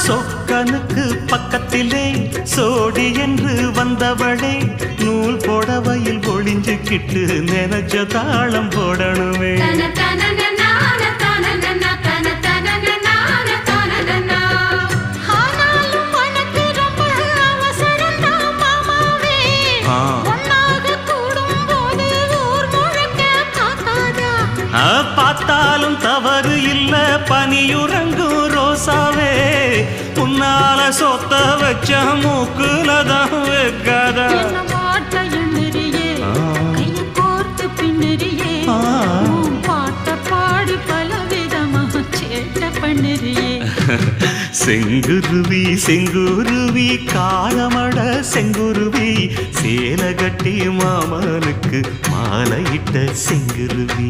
சொக்கனுக்கு பக்கத்திலே சோடி என்று வந்தவளே நூல் புடவையில் ஒளிஞ்சுக்கிட்டு நினைச்ச தாளம் போடணுமே. பார்த்தாலும் தவறு இல்ல பனியுறங்கும் ரோசாவே உன்னால சொத்த வச்ச மூக்குலதான் வைக்காத செங்குருவி செங்குருவி காலமட செங்குருவி சேல கட்டி மாமனுக்கு மாலையிட்ட செங்குருவி.